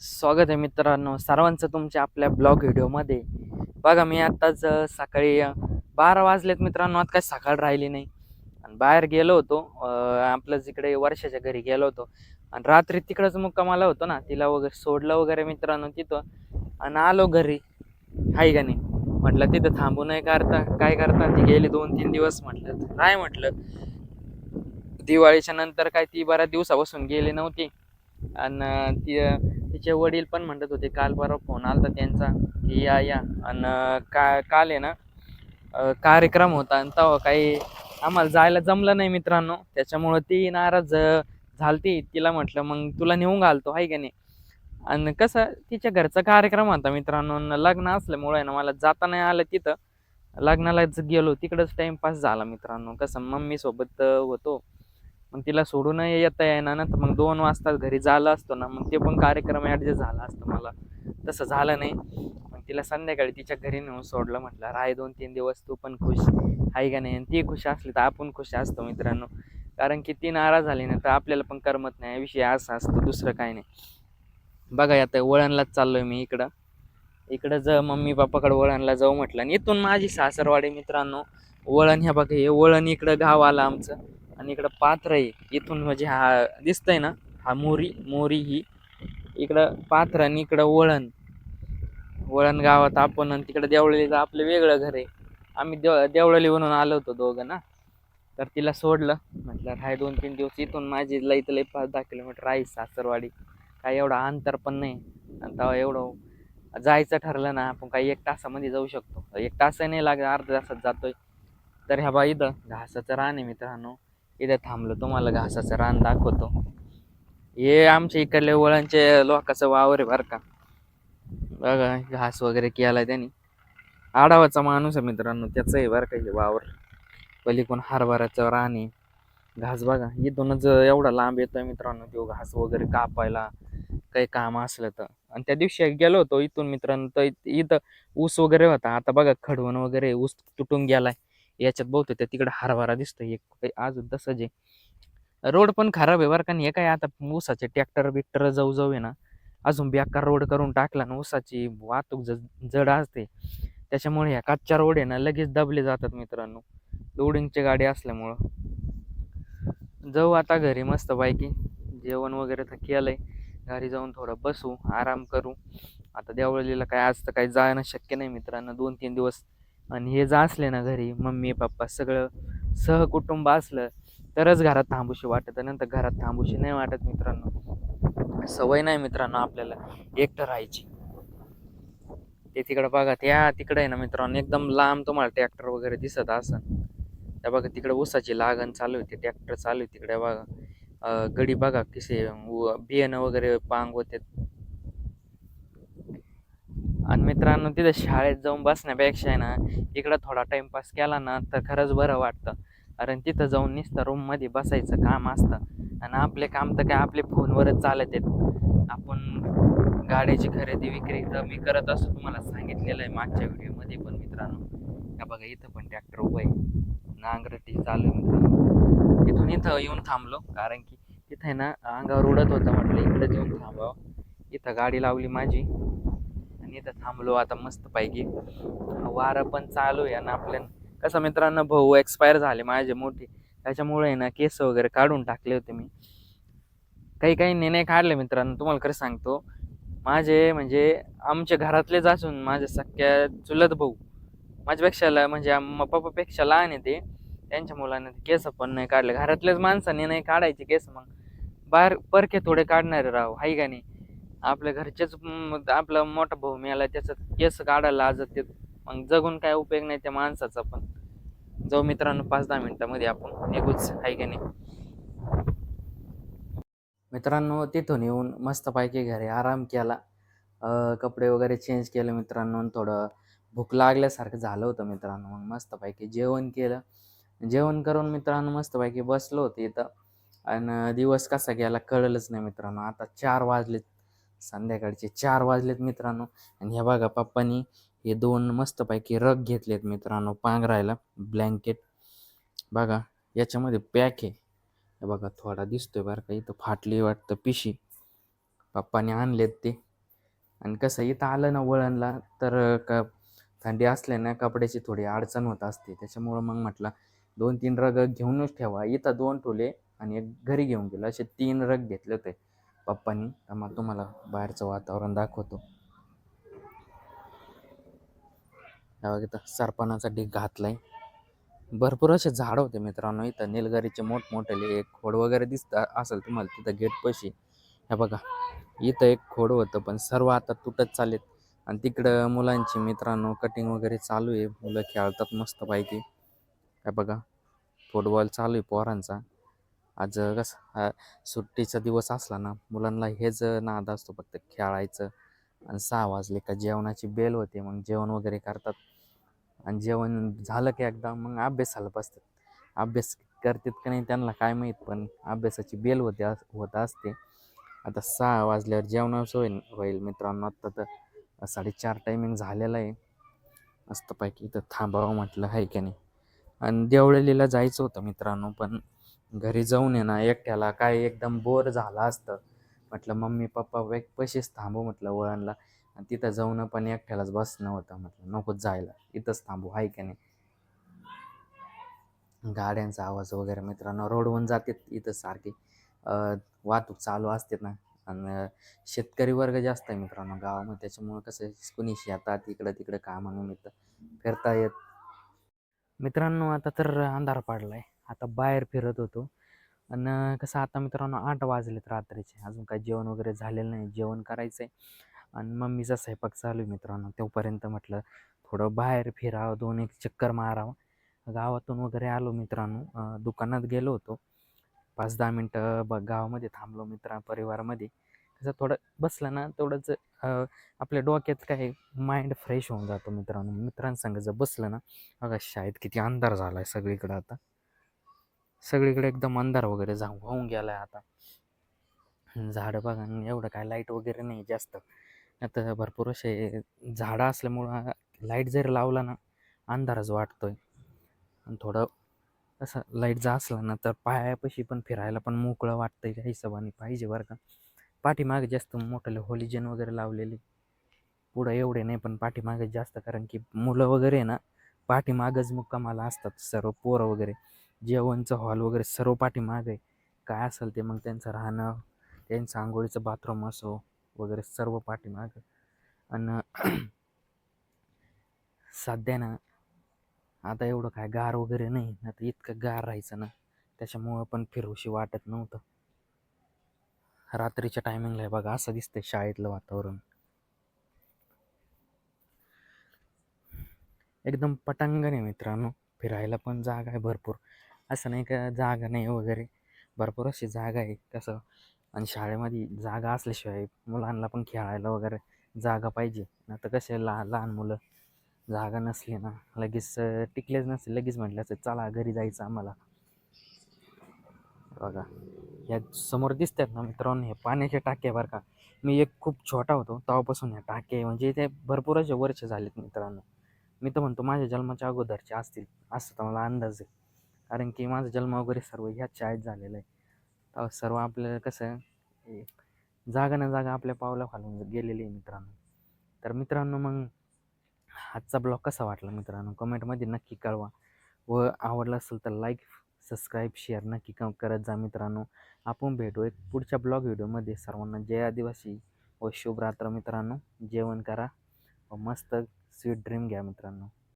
स्वागत आहे मित्रांनो सर्वांचं तुमच्या आपल्या ब्लॉग व्हिडिओमध्ये. बघा मी आत्ताच सकाळी 12 वाजलेत मित्रांनो. आता काय सकाळ राहिली नाही आणि बाहेर गेलो होतो. आपलं जिकडे वर्षाच्या घरी गेलो होतो आणि रात्री तिकडंच मुक्कामाला होतो ना, तिला वगैरे सोडलं वगैरे मित्रांनो तिथं आणि आलो घरी. हाय का नाही म्हटलं तिथं थांबू नाही करता काय करता, ती गेली 2-3 दिवस. म्हटलं नाही म्हटलं दिवाळीच्या नंतर काय ती बऱ्याच दिवसापासून गेली नव्हती. आणि तिचे वडील पण म्हणत होते, काल परवा फोन आलता त्यांचा की या या. आणि काल आहे ना कार्यक्रम होता आणि तेव्हा काही आम्हाला जायला जमलं नाही मित्रांनो. त्याच्यामुळं ती नाराज झालती. तिला म्हटलं मग तुला नेऊन घालतो आहे का नाही. आणि कसं तिच्या घरचा कार्यक्रम होता मित्रांनो, लग्न असल्यामुळे ना मला जाता नाही आलं तिथं. लग्नालाच गेलो, तिकडंच टाइमपास झाला मित्रांनो. कसं मम्मी सोबत होतो, मग तिला सोडून येता येईना ना, तर मग 2 वाजता घरी झालं असतो ना, मग ते पण कार्यक्रम ॲडजस्ट झाला असतं मला. तसं झालं नाही. मग तिला संध्याकाळी तिच्या घरी नेऊन सोडलं. म्हटलं राय 2-3 दिवस, तू पण खुश आहे का नाही. आणि ती खुश असली तर आपण खुश असतो मित्रांनो. कारण की ती नाराज झाली ना तर आपल्याला पण करमत नाही. विषय असा असतो, दुसरं काही नाही. बघा आता वळणलाच चाललोय मी इकडं. इकडं मम्मी पप्पाकडे वळणला जाऊ म्हटलं आणि इथून माझी सासरवाडी मित्रांनो. वळण ह्या बघा, हे वळण इकडं गाव आलं आमचं आणि इकडं पात्र आहे. इथून म्हणजे हा दिसतंय ना, हा मोरी मोरी ही इकडं पात्र आणि इकडं वळण. वळण गावात आपण आणि तिकडं देवळलीचं आपलं वेगळं घर आहे. आम्ही देवळली म्हणून आलो होतो दोघं ना. तर तिला सोडलं. म्हटलं राय 2-3 दिवस. इथून माझी लई तर लई 5-10 किलोमीटर आहे सासरवाडी. काय एवढं अंतर पण नाही. आणि तेव्हा एवढं जायचं ठरलं ना, आपण काही 1 तासामध्ये जाऊ शकतो. 1 तास नाही लागत, अर्ध्या तासात जातोय. तर ह्या बा इथं घासाचं रान आहे मित्रांनो. इथं थांबलो, तुम्हाला घासाचं रान दाखवतो. हे आमच्या इकडले वळणचे लोकांचं वावर आहे बरं का. बघा घास वगैरे केलाय त्यांनी. आडावाचा माणूस आहे मित्रांनो, त्याचं आहे बरं का हे वावर. पलीकडून हरभऱ्याचं रान आहे. घास बघा इथूनच एवढा लांब येतोय मित्रांनो, तो घास वगैरे कापायला काही काम असलं तर. आणि त्या दिवशी गेलो होतो इथून मित्रांनो, तर इथं ऊस वगैरे होता. आता बघा खडवण वगैरे ऊस तुटून गेलाय. याच्यात बहुतेक त्या तिकडे हरभरा दिसतोय एक काही अजून तसंच आहे. रोड पण खराब आहे बरं का. हे काय आता ऊसाचे ट्रॅक्टर बिक्टर जाऊ जाऊ आहे ना, अजून बेकार रोड करून टाकला ना. ऊसाची वाहतूक जड असते, त्याच्यामुळे ह्या कच्च्या रोड आहे ना लगेच दबले जातात मित्रांनो, लोडिंगची गाडी असल्यामुळं. जाऊ आता घरी मस्त पैकी. जेवण वगैरे तर केलंय. घरी जाऊन थोडं बसू, आराम करू. आता देवळलीला काय आज तर काही जाणं शक्य नाही मित्रांनो 2-3 दिवस. आणि हे जा असले ना घरी मम्मी पप्पा सगळं सहकुटुंब असलं तरच घरात थांबूशी वाटत, नंतर घरात थांबूशी नाही वाटत मित्रांनो. सवय नाही मित्रांनो आपल्याला एकटं राहायची. ते तिकडं बघा, त्या तिकडे आहे ना मित्रांनो, एकदम लांब तुम्हाला ट्रॅक्टर वगैरे दिसत असन. त्या बघा तिकडे ऊसाची लागण चालू होती, ट्रॅक्टर चालू आहे तिकडे बघा. गडी बघा कसे बियाणं वगैरे पांगवते. आणि मित्रांनो तिथं शाळेत जाऊन बसण्यापेक्षा आहे ना, इकडं थोडा टाइमपास केला ना तर खरंच बरं वाटतं. कारण तिथं जाऊन नुसतं रूममध्ये बसायचं काम असतं. आणि आपले काम तर काय आपले फोनवरच चालत आहेत. आपण गाड्याची खरेदी विक्री तर मी करत असतो, तुम्हाला सांगितलेलं आहे मागच्या व्हिडिओमध्ये पण मित्रांनो. या बघा इथं पण ट्रॅक्टर उभं आहे, नांगरटी चालू आहे मित्रांनो. इथून इथं येऊन थांबलो कारण की तिथं आहे ना अंगावर उडत होतं. म्हटलं इकडे येऊन थांबावं. इथं गाडी लावली माझी आणि इथं थांबलो आता मस्त पैकी. वारं पण चालू आहे आणि आपल्या कसं मित्रांनो भाऊ एक्सपायर झाले माझे मोठे, त्याच्यामुळे आहे ना केस वगैरे काढून टाकले होते मी. काही काही निर्णय काढले मित्रांनो, तुम्हाला खरं सांगतो. माझे म्हणजे आमच्या घरातलेच असून माझ्या सख्या चुलत भाऊ माझ्यापेक्षा म्हणजे पप्पापेक्षा लहान आहे ते. त्यांच्या मुलाने केस पण नाही काढले. घरातल्याच माणसाने नाही काढायचे केस, मग बाहेर परके थोडे काढणारे राव हाय का नाही. आपल्या घरचेच आपला मोठा भाऊ मेला त्याचं केस काढायला लाजत. मग जगून काय उपयोग नाही त्या माणसाचा पण. जाऊ मित्रांनो 5-10 मिनिटामध्ये आपण निघूच आहे का नाही. मित्रांनो तिथून येऊन मस्तपैकी घरी आराम केला. कपडे वगैरे चेंज केले मित्रांनो. थोडं भूक लागल्यासारखं झालं होतं मित्रांनो. मग मस्तपैकी जेवण केलं. जेवण करून मित्रांनो मस्तपैकी बसलो होतो इथं. आणि दिवस कसा गेला कळलंच नाही मित्रांनो. आता 4 वाजलेत, संध्याकाळचे 4 वाजलेत मित्रांनो. आणि हे बघा पप्पानी हे 2 मस्तपैकी रग घेतलेत मित्रांनो पांघरायला, ब्लँकेट. बघा याच्यामध्ये पॅक आहे. हे बघा थोडा दिसतोय बरं का, इथं फाटली वाटतं पिशी. पप्पाने आणलेत ते. आणि कसं इथं आलं ना वळणला तर थंडी असल्याने कपड्याची थोडी अडचण होत असते. त्याच्यामुळं मग म्हटलं 2-3 रग घेऊनच ठेवा. इथं 2 ठेवले आणि एक घरी घेऊन गेलो. असे 3 रग घेतले होते पप्पांनी. तर मग तुम्हाला बाहेरचं वातावरण दाखवतो. हे बघा इथं सरपणाचा ढीग घातलाय. भरपूर असे झाड होते मित्रांनो इथं निलगिरीचे मोठमोठे एक खोड वगैरे दिसतं असेल तुम्हाला तिथं गेटपाशी. हे बघा इथं एक खोड होतं पण सर्व आता तुटत चालेत. आणि तिकडं मुलांची मित्रांनो कटिंग वगैरे चालू आहे. मुलं खेळतात मस्तपैकी. हे बघा फुटबॉल चालू आहे पोरांचा. आज कसं सुट्टीचा दिवस असला ना मुलांना हेच नाद असतो फक्त खेळायचं. आणि 6 वाजले का जेवणाची बेल होते. मग जेवण वगैरे करतात. आणि जेवण झालं की एकदा मग अभ्यासाला बसतात. अभ्यास करतात का नाही त्यांना काय माहीत, पण अभ्यासाची बेल होत असते. आता 6 वाजल्यावर जेवणाचं होईल मित्रांनो. आत्ता तर 4:30 टायमिंग झालेला आहे. मस्तपैकी इथं थांबावं म्हटलं आहे की नाही. आणि देवळलीला जायचं होतं मित्रांनो, पण घरी जाऊन आहे ना एकट्याला काय एकदम बोर झालं असतं. म्हटलं मम्मी पप्पा पशीच थांबू म्हटलं वळणला. आणि तिथं जाऊन पण एकट्यालाच बसणं होतं. म्हटलं नकोच जायला, इथंच थांबू आहे की नाही. गाड्यांचा आवाज वगैरे मित्रांनो रोडवरून जाते इथं सारखी वाहतूक चालू असते ना. आणि शेतकरी वर्ग जास्त आहे मित्रांनो गावामध्ये. त्याच्यामुळं कसं कुणी शेतात इकडं तिकडं कामानिमित्त फिरता येत. मित्रांनो आता तर अंधार पडलाय. आता बाहेर फिरत होतो. आणि कसं आता मित्रांनो 8 वाजलेत रात्रीचे. अजून काही जेवण वगैरे झालेलं नाही. जेवण करायचं आहे. आणि मम्मीचा स्वयंपाक चालू आहे मित्रांनो. तोपर्यंत म्हटलं थोडं बाहेर फिरावं, 2-1 चक्कर मारावं. गावातून वगैरे आलो मित्रांनो. दुकानात गेलो होतो. 5-10 मिनटं गावामध्ये थांबलो परिवारामध्ये. कसं थोडं बसलं ना तेवढंच आपल्या डोक्यात काय माइंड फ्रेश होऊन जातो मित्रांनो. मित्रांसंग जर बसलं ना बघा शाळेत किती अंधार झाला आहे सगळीकडं आता. सगळीकडे एकदम अंधार वगैरे होऊन गेलाय आता. झाडं बघा आणि एवढं काय लाईट वगैरे नाही जास्त. आता भरपूर असे झाडं असल्यामुळं लाईट जर लावला ना अंधारच वाटतोय. आणि थोडं असं लाईट जर असला ना तर पायापाशी पण फिरायला पण मोकळं वाटतंय त्या हिशोबाने पाहिजे बरं का. पाठीमागे जास्त मोठं होलिजन वगैरे लावलेली. पुढं एवढे नाही पण पाठीमागे जास्त, कारण की मुलं वगैरे ना पाठीमागच मुक्कामाला असतात. सर्व पोरं वगैरे जेवणचं हॉल वगैरे सर्व पाठीमागे आहे. काय असेल ते मग त्यांचं राहणं, त्यांचं आंघोळीचं बाथरूम असो वगैरे सर्व पाठीमागं. आणि सध्या ना आता एवढं काय गार वगैरे नाही. आता इतकं गार राहायचं ना त्याच्यामुळं पण फिरूशी वाटत नव्हतं. रात्रीच्या टायमिंगला आहे बघा असं दिसतंय शाळेतलं वातावरण. एकदम पटांगण आहे मित्रांनो. फिरायला पण जागा आहे भरपूर. असं नाही का जागा नाही वगैरे. भरपूर अशी जागा आहे कसं. आणि शाळेमध्ये जागा असल्याशिवाय मुलांना पण खेळायला वगैरे जागा पाहिजे. आता कसे लहान मुलं जागा नसली ना लगेच टिकलेच नसले लगेच म्हटलं असं चला घरी जायचं आम्हाला. बघा या समोर दिसतात ना मित्रांनो हे पाण्याचे टाके बरं का. मी एक खूप छोटा होतो तेव्हापासून ह्या टाके म्हणजे ते भरपूर असे वर्ष झालेत मित्रांनो. मी तर म्हणतो माझ्या जन्माच्या अगोदरचे असतील असं तर मला अंदाज आहे. कारण की माझा जन्म वगैरे सर्व ह्याच शाळेत झालेला आहे. तेव्हा सर्व आपल्याला कसं जागा ना जागा आपल्या पावला खालून गेलेली आहे मित्रांनो. तर मित्रांनो मग आजचा ब्लॉग कसा वाटला मित्रांनो कमेंटमध्ये नक्की कळवा. व आवडला असेल तर लाईक सबस्क्राईब शेअर नक्की करत जा मित्रांनो. आपण भेटू एक पुढच्या ब्लॉग व्हिडिओमध्ये. सर्वांना जय आदिवासी व शुभ रात्र मित्रांनो. जेवण करा व मस्त स्वीट ड्रीम घ्या मित्रांनो.